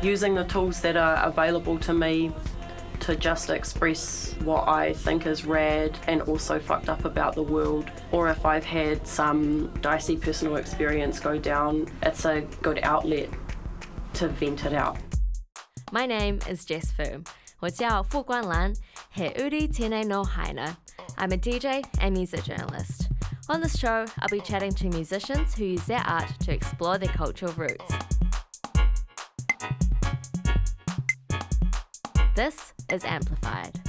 using the tools that are available to me to just express what I think is rad and also fucked up about the world. Or if I've had some dicey personal experience go down, it's a good outlet to vent it out. My name is Jess Fu. 我叫傅冠兰, he uri tēnei no haina. I'm a DJ and music journalist. On this show, I'll be chatting to musicians who use their art to explore their cultural roots. This is Amplified.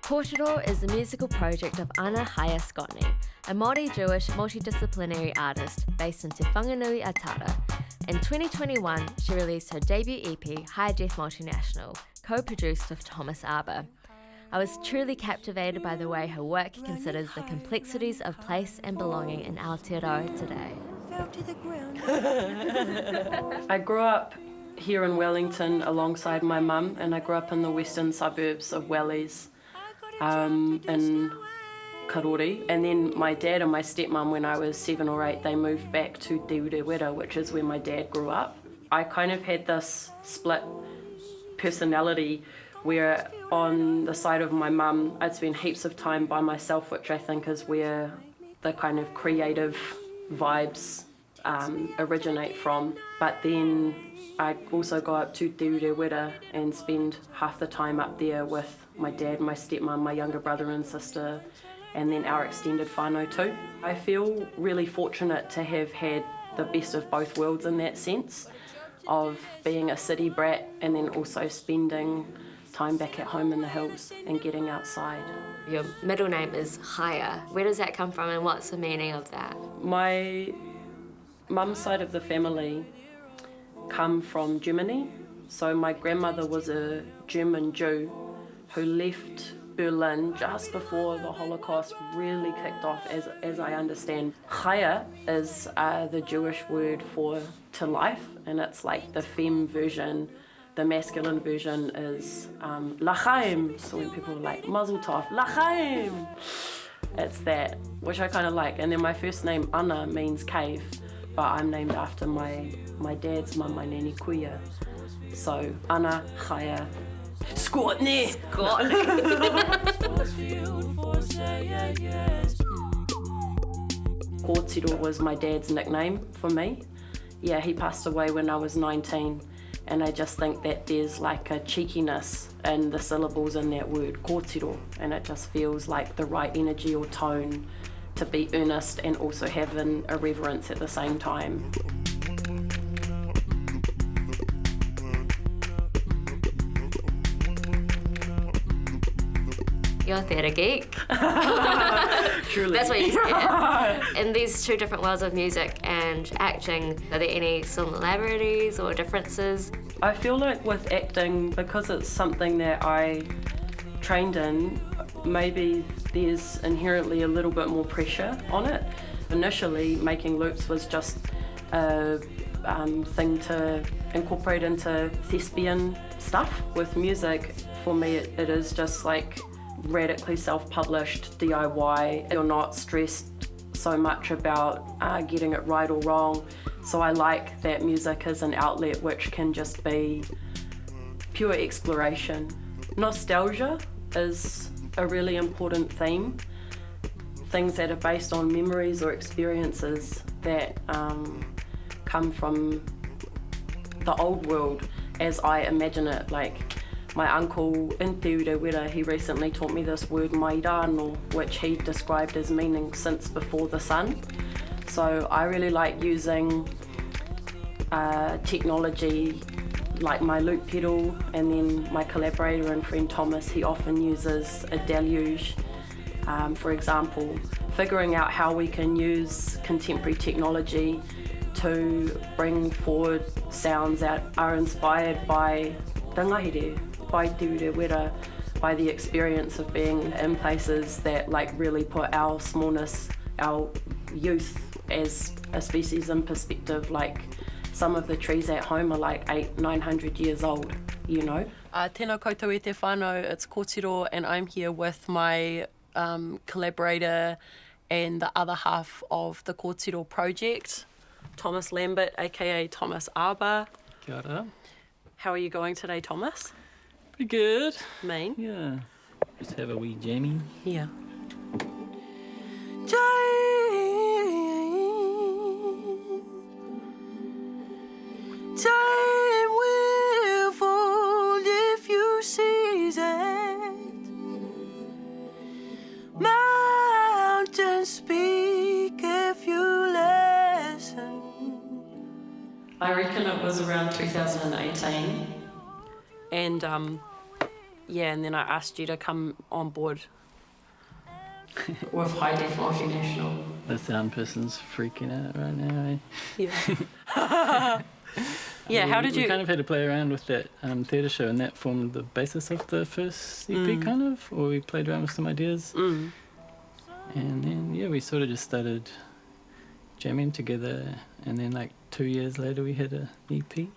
Kōtiro is the musical project of Ana Chaya Scotney, a Māori Jewish multidisciplinary artist based in Te Whanganui Atara. In 2021, she released her debut EP, High Def Multinational, co-produced with Thomas Arbour. I was truly captivated by the way her work considers the complexities of place and belonging in Aotearoa today. I grew up here in Wellington alongside my mum, and I grew up in the western suburbs of Wellies in Karori. And then my dad and my stepmum, when I was 7 or 8, they moved back to Tioreore, which is where my dad grew up. I kind of had this split personality where on the side of my mum, I'd spend heaps of time by myself, which I think is where the kind of creative vibes originate from. But then I'd also go up to Tioreore and spend half the time up there with my dad, my stepmom, my younger brother and sister, and then our extended whānau too. I feel really fortunate to have had the best of both worlds in that sense, of being a city brat and then also spending time back at home in the hills and getting outside. Your middle name is Chaya. Where does that come from and what's the meaning of that? My mum's side of the family come from Germany. So my grandmother was a German Jew who left Berlin just before the Holocaust really kicked off, as I understand. Chaya is the Jewish word for to life, and it's like the femme version. The masculine version is l'chaim. So when people are like mazel tov, l'chaim, it's that, which I kind of like. And then my first name Ana means cave, but I'm named after my dad's mum, my nanny Kuya. So Ana Chaya Scotney. Kōtiro was my dad's nickname for me. Yeah, he passed away when I was 19. And I just think that there's like a cheekiness in the syllables in that word, kōtiro, and it just feels like the right energy or tone to be earnest and also have an irreverence at the same time. You're a theatre geek. Truly. That's what you said. In these two different worlds of music and acting, are there any similarities or differences? I feel like with acting, because it's something that I trained in, maybe there's inherently a little bit more pressure on it. Initially, making loops was just a thing to incorporate into thespian stuff. With music, for me, it is just like radically self-published DIY. You're not stressed so much about getting it right or wrong. So I like that music is an outlet which can just be pure exploration. Nostalgia is a really important theme. Things that are based on memories or experiences that come from the old world as I imagine it. Like my uncle in Tioreore, he recently taught me this word mairano, which he described as meaning since before the sun. So I really like using technology like my loop pedal, and then my collaborator and friend Thomas, he often uses a deluge. For example, figuring out how we can use contemporary technology to bring forward sounds that are inspired by the ngahere, by Tioreore, by the experience of being in places that like really put our smallness, our youth as a species in perspective. Like some of the trees at home are like 800-900 years old, you know. Tēnā koutou e te whānau, it's Kōtiro, and I'm here with my collaborator and the other half of the Kōtiro project, Thomas Lambert, aka Thomas Arbour. Kia ora. How are you going today, Thomas? Pretty good. Me? Yeah. Just have a wee jammy. Yeah. Time will fold if you seize it. Mountains speak if you listen. I reckon it was around 2018. And and then I asked you to come on board with High Def Multinational. The sound person's freaking out right now, eh? Yeah. Yeah, how did you... We kind of had to play around with that theatre show, and that formed the basis of the first EP, kind of, or we played around with some ideas. And then, we sort of just started jamming together, and then like 2 years later we had an EP.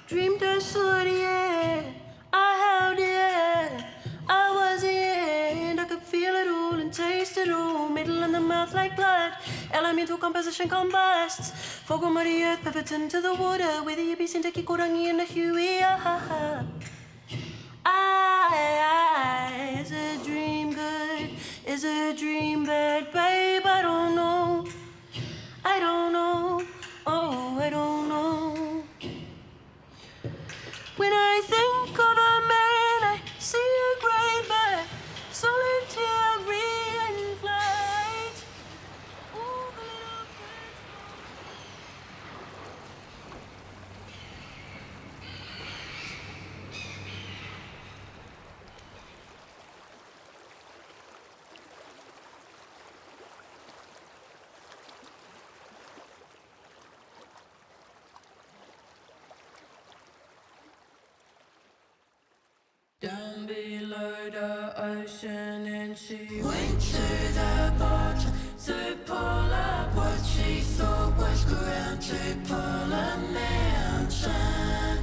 Dreamed I saw the air, I held the air, I was the end, I could feel it all and taste it all, middle in the mouth like blood, elemental composition combusts, fogo of the earth pivots into the water, whether you be sent to kikorangi in the huey, is a dream good, is a dream bad, babe, I don't know, oh, I don't know. When I think of a man, I see a great bird, solitary in flight. All the little birds. Down below the ocean and she went to the bottom to pull up what she thought was ground to pull a mountain.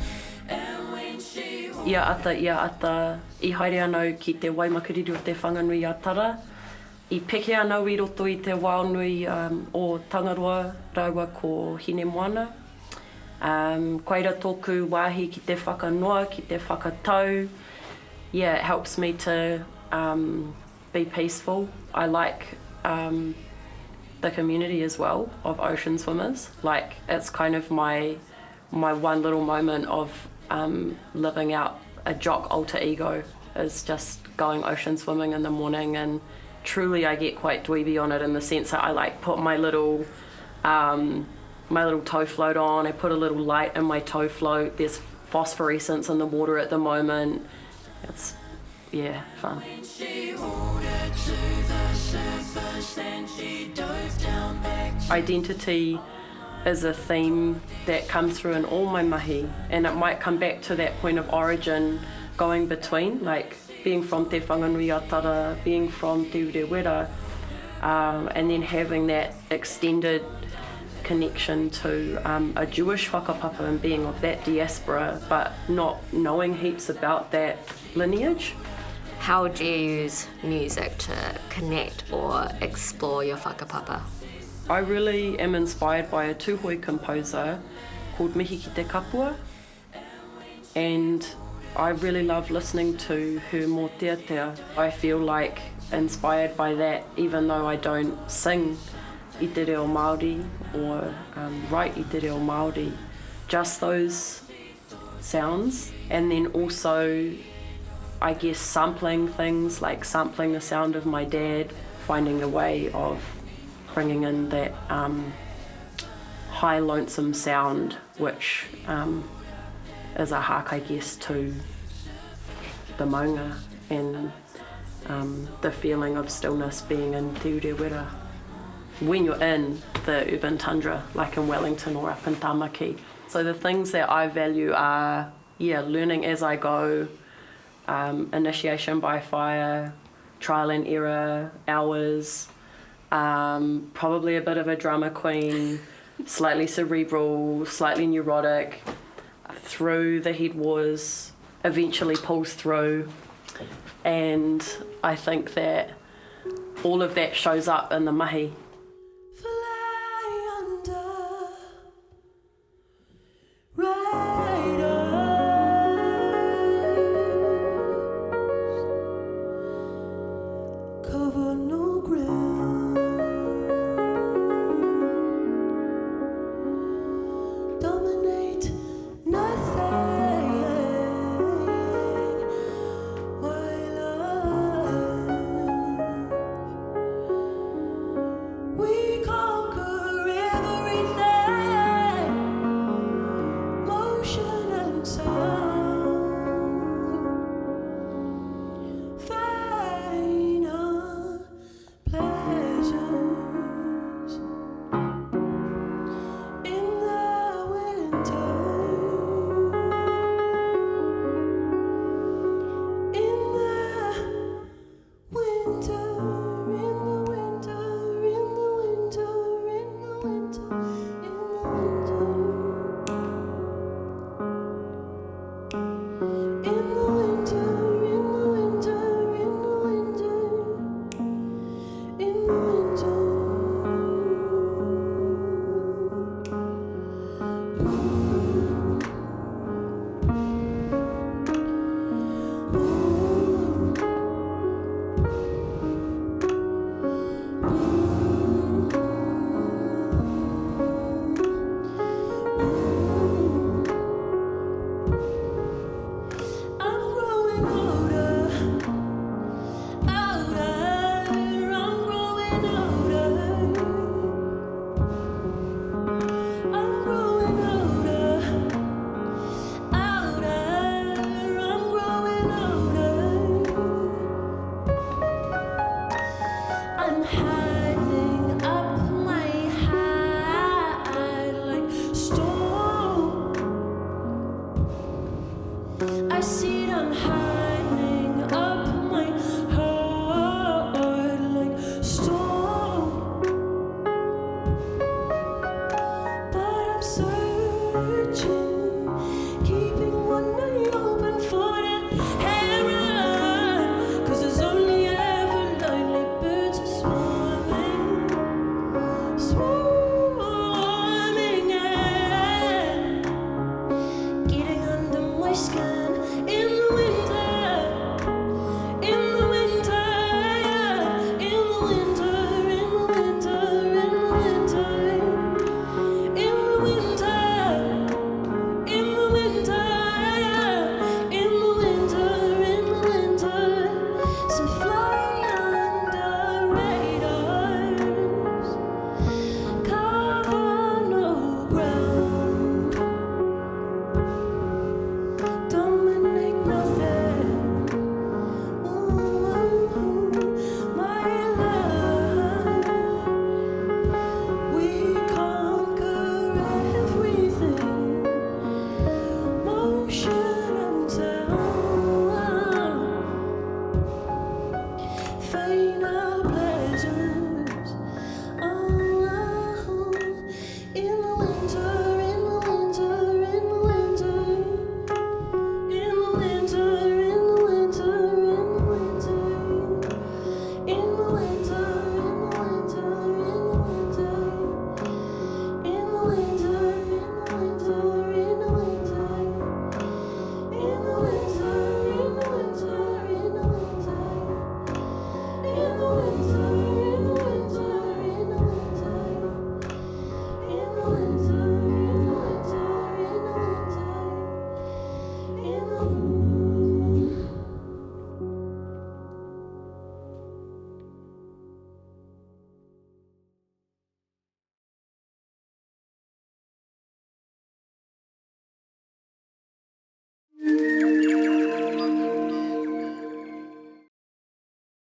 And when she... Ia ata, I haere anau ki te waimakuriru o te whanganui a Tara. I peke anau I roto I te waonui o Tangaroa, raua ko Hine Moana. Koeira tōku wāhi ki te whakanoa, ki te whakatau. Yeah, it helps me to be peaceful. I like the community as well of ocean swimmers. Like, it's kind of my one little moment of living out a jock alter ego is just going ocean swimming in the morning, and truly I get quite dweeby on it in the sense that I like put my little toe float on, I put a little light in my toe float, there's phosphorescence in the water at the moment. It's, fun. Identity is a theme that comes through in all my mahi, and it might come back to that point of origin going between, like being from Te Whanganui a Tara, being from Tioreore, and then having that extended connection to a Jewish whakapapa and being of that diaspora, but not knowing heaps about that lineage. How do you use music to connect or explore your whakapapa? I really am inspired by a Tūhoe composer called Mihi ki te Kapua, and I really love listening to her mōteatea. I feel like inspired by that, even though I don't sing I te reo Māori or write I te reo Māori, just those sounds, and then also I guess sampling things, like sampling the sound of my dad, finding a way of bringing in that high lonesome sound, which is a hark, I guess, to the maunga and the feeling of stillness being in Tioreore. When you're in the urban tundra, like in Wellington or up in Tamaki. So the things that I value are, learning as I go, initiation by fire, trial and error, hours, Probably a bit of a drama queen, slightly cerebral, slightly neurotic, through the head wars, eventually pulls through. And I think that all of that shows up in the mahi.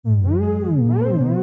Mm-hmm.